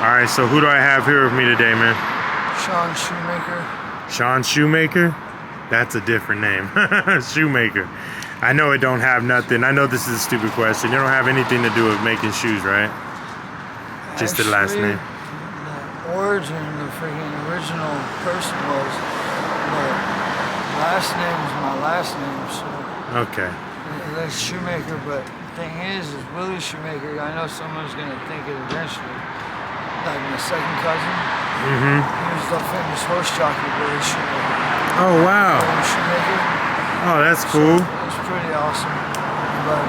All right, so who do I have here with me today, man? Shawns Shoemaker. Shawns Shoemaker? That's a different name. Shoemaker. I know it don't have nothing. I know this is a stupid question. It don't have anything to do with making shoes, right? Just the last name. The origin, the freaking original person was, but last name is my last name, so. Okay. That's Shoemaker, but the thing is Willie Shoemaker, I know someone's gonna think it eventually. Like my second cousin. Mm-hmm. He was the famous horse jockey, Willie Shoemaker. Oh, wow. Willie Shoemaker. Oh, that's cool. So it's pretty awesome. But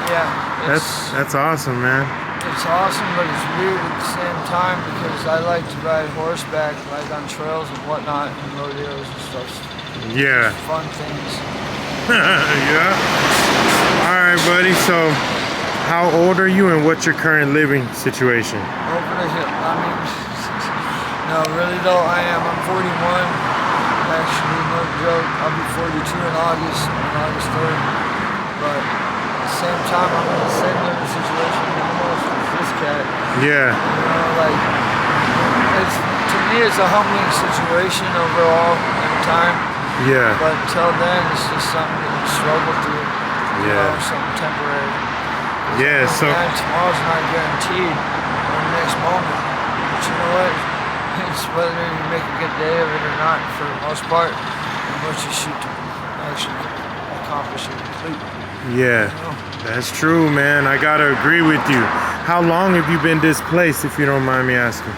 yeah, that's awesome, man. it's awesome, but it's weird at the same time because I like to ride horseback, like on trails and whatnot, and rodeos and stuff. Yeah. Fun things. Yeah. All right, buddy. So, how old are you, and what's your current living situation? Over the hill. I mean, no, really though, I'm 41. Actually, no joke. I'll be 42 in August, on August 3rd. But at the same time, I'm in the same living situation almost with this cat. Yeah. You know, like, to me, it's a humbling situation overall every time. Yeah. But until then, it's just something that you struggle through. You know, something temporary. Yeah, so tomorrow's not guaranteed or the next moment. But you know what? It's whether you make a good day of it or not for the most part, and what you shoot to actually accomplish and complete. yeah, You know? that's true, man. I gotta agree with you. How long have you been displaced, if you don't mind me asking?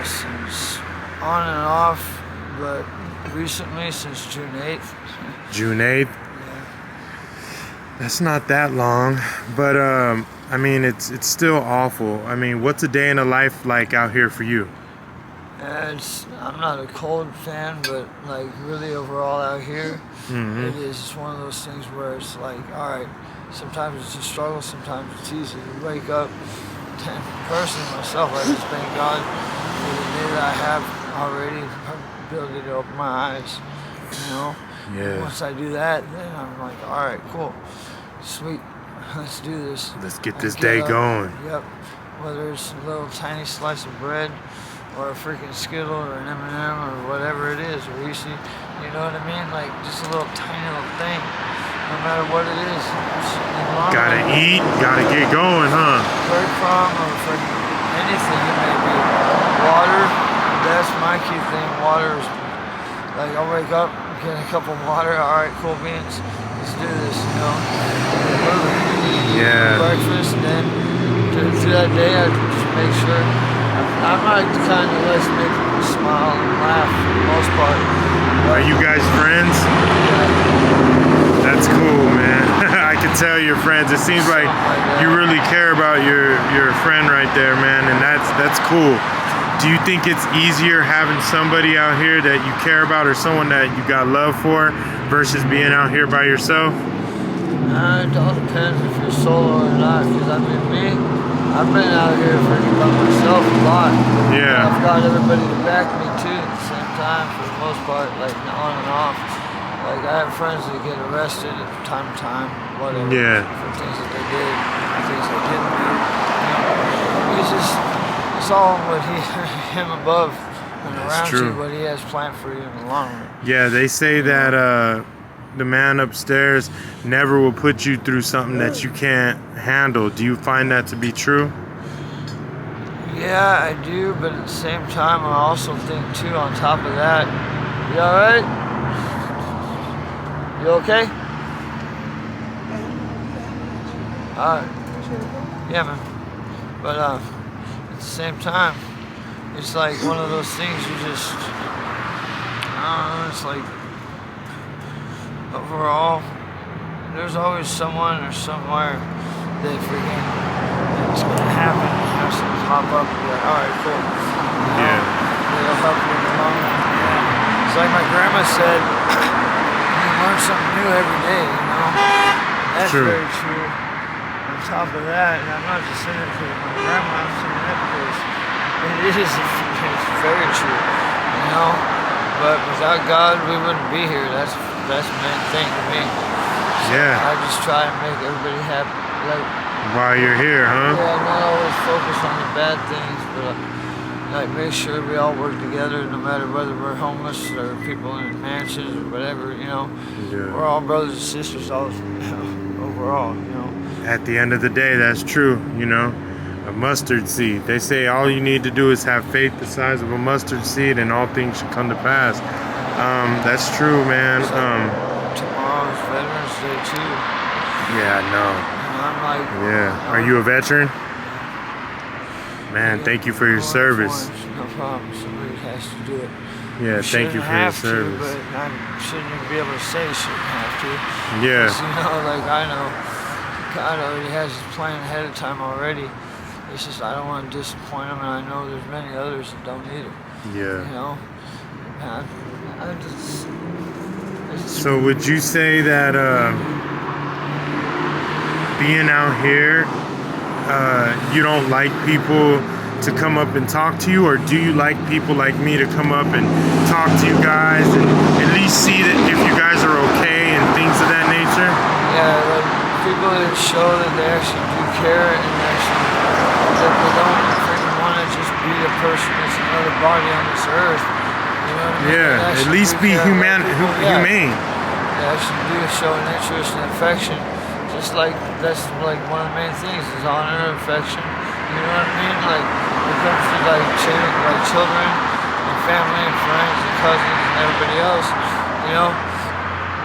Since on and off, but recently since June 8th. June 8th? Yeah. That's not that long, but I mean, it's still awful. I mean, what's a day in a life like out here for you? I'm not a cold fan, but like really overall out here, it is just one of those things where it's like, all right, sometimes it's a struggle, sometimes it's easy. You wake up, personally myself, I just thank God for the day that I have already, the ability to open my eyes, you know? Yeah. Once I do that, then I'm like, all right, cool, sweet, let's do this. Let's get this day going. Yep, whether it's a little tiny slice of bread, or a freaking Skittle, or an M&M, or whatever it is, or Reese, you know what I mean? Like, just a little tiny little thing, no matter what it is. Gotta eat, gotta get going, huh? Break from, or for anything it may be. Water, that's my key thing. Water is, like, I'll wake up, get a cup of water, alright, cool beans, let's do this, you know? Yeah. Breakfast, and then through that day, I just make sure. I'm like the kind that lets me make people smile and laugh for the most part. Are you guys friends? Yeah. That's cool, man. I can tell you're friends. It seems like you really care about your friend right there, man, and that's cool. Do you think it's easier having somebody out here that you care about or someone that you got love for versus being out here by yourself? It all depends if you're solo or not, because I mean, I've been out here freaking by myself a lot. Yeah. I've got everybody to back me too at the same time for the most part, like on and off. Like I have friends that get arrested from time to time, whatever. Yeah. For things that they did, things they didn't do. You know, it's all what him above and around you, what he has planned for you in the long run. Yeah, they say that the man upstairs never will put you through something that you can't handle. Do you find that to be true? Yeah, I do, but at the same time, I also think too, on top of that, you alright? You okay? Yeah, man. But at the same time, it's like one of those things you just, I don't know, it's like, overall, there's always someone or somewhere that freaking it's gonna happen. Have something pop up and be like, alright, cool. Yeah. It'll help you in the long run. Yeah. It's like my grandma said, you learn something new every day, you know? That's true. Very true. On top of that, and I'm not just saying it because of my grandma, I'm saying that because it's very true, you know? But without God, we wouldn't be here. That's the main thing to me. So Yeah. I just try to make everybody happy. Like, while you're here, huh? yeah, not always focus on the bad things, but like make sure we all work together, no matter whether we're homeless or people in mansions or whatever. You know, we're all brothers and sisters. All overall, you know. At the end of the day, that's true. You know, a mustard seed. They say all you need to do is have faith the size of a mustard seed, and all things should come to pass. That's true, man. Tomorrow's Veterans Day too. Yeah, I know. And I'm like, yeah. Are you a veteran? Man, thank you for your service. No problem. Somebody has to do it. Yeah, thank you for your service. But I shouldn't even be able to say shouldn't have to. Yeah. You know, like I know God already has his plan ahead of time already. It's just I don't want to disappoint him, and I know there's many others that don't need it. Yeah. You know. So would you say that being out here, you don't like people to come up and talk to you, or do you like people like me to come up and talk to you guys and at least see that if you guys are okay and things of that nature? Yeah, like people that show that they actually do care and actually that they don't freaking want to just be a person that's another body on this earth. You know what I mean? Yeah, at least be humane. They actually do show an interest and affection. Just like that's like one of the main things is honor, affection. You know what I mean? Like when it comes to like children and family and friends and cousins and everybody else, you know,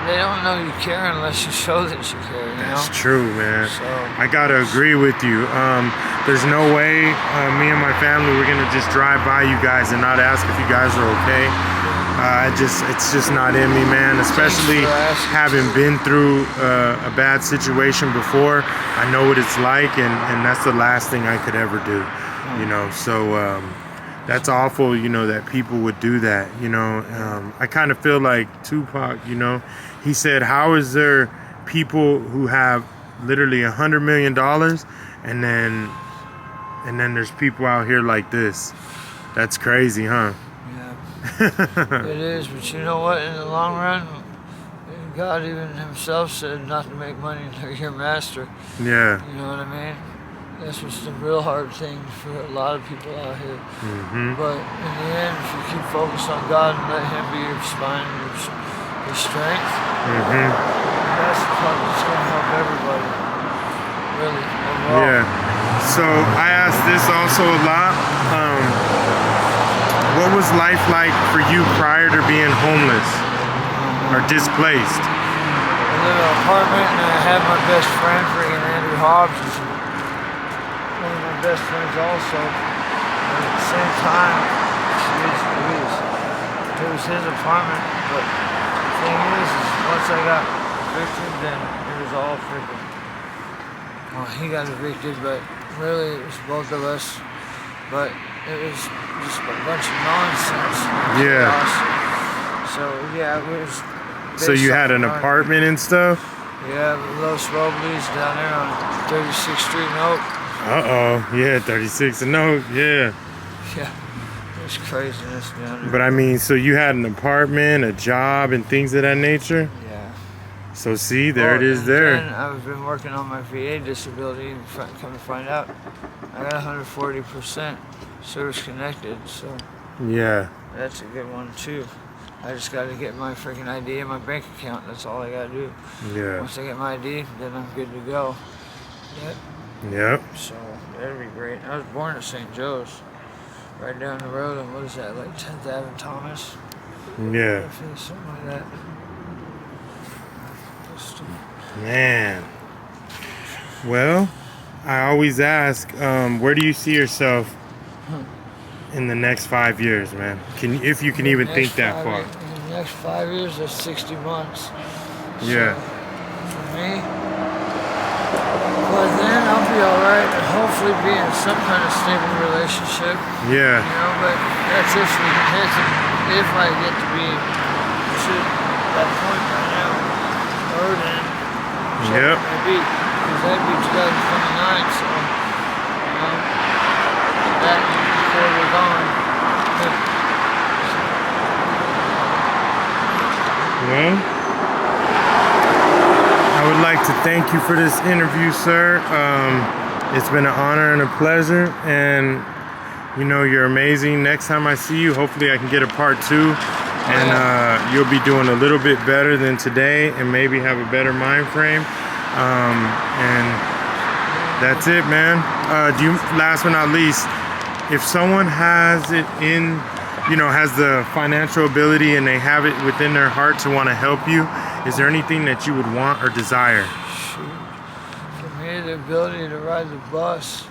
they don't know you care unless you show that you care. You That's know? true, man. So, I gotta agree with you. There's no way me and my family we're gonna just drive by you guys and not ask if you guys are okay. It's just not in me, man. Especially having been through a bad situation before, I know what it's like, and that's the last thing I could ever do. You know, so that's awful. You know that people would do that. You know, I kind of feel like Tupac. You know, he said, "How is there people who have literally $100 million, and then there's people out here like this? That's crazy, huh?" It is, but you know what? In the long run, God even himself said not to make money until you're master. Yeah. You know what I mean? That's what's the real hard thing for a lot of people out here. Mm-hmm. But in the end, if you keep focused on God and let him be your spine and your strength, that's the part that's going to help everybody. Really, overall. Yeah. So I ask this also a lot. What was life like for you prior to being homeless or displaced? I live in an apartment and I had my best friend, freaking Andrew Hobbs, is one of my best friends also. And at the same time, it was his apartment, but the thing is once I got evicted, then it was all freaking, well, he got evicted, but really it was both of us, but it was just a bunch of nonsense. Yeah. So yeah, it was. So you had an apartment and stuff? Yeah, Los Robles down there on 36th Street and Oak. Yeah, 36 and Oak, yeah. Yeah, it's craziness down there. But I mean, so you had an apartment, a job, and things of that nature? Yeah. So see, there it is there. And I've been working on my VA disability, and come to find out, I got 140% service connected, so yeah, that's a good one too. I just got to get my freaking ID and my bank account. That's all I got to do. Yeah. Once I get my ID, then I'm good to go. Yep. So that'd be great. I was born at St. Joe's, right down the road on, what is that, like 10th Ave and Thomas? Yeah. Something like that. Man. Well, I always ask, where do you see yourself in the next 5 years, man? If you can even think that far. In the next 5 years, that's 60 months. Yeah. So, for me, well, then I'll be all right, and hopefully be in some kind of stable relationship. Yeah. You know, but that's if I get to be to that point right now, or then. Yep. Maybe, because that'd be 2029, so, you know, that before we're gone. Well, I would like to thank you for this interview, sir. It's been an honor and a pleasure, and You know you're amazing. Next time I see you, hopefully I can get a part 2, and you'll be doing a little bit better than today, and maybe have a better mind frame. And that's it, man. Last but not least, if someone has it in, has the financial ability and they have it within their heart to want to help you, is there anything that you would want or desire? Shoot. For me, the ability to ride the bus,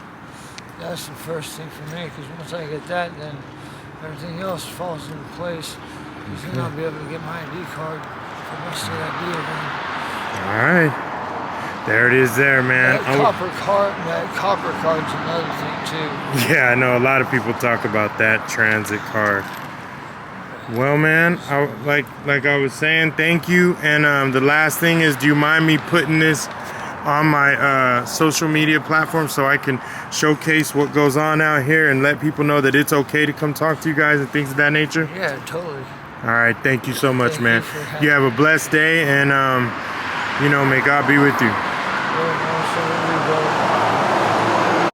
that's the first thing for me, because once I get that, then everything else falls into place. Because then I'll be able to get my ID card for the rest of that deal. Then. All right. There it is there, man. That copper card's another thing, too. Yeah, I know a lot of people talk about that transit card. Well, man, like I was saying, thank you. And the last thing is, do you mind me putting this on my social media platform so I can showcase what goes on out here and let people know that it's okay to come talk to you guys and things of that nature? Yeah, totally. All right, thank you so much, Thank man. You have a blessed day, and may God be with you. Yeah,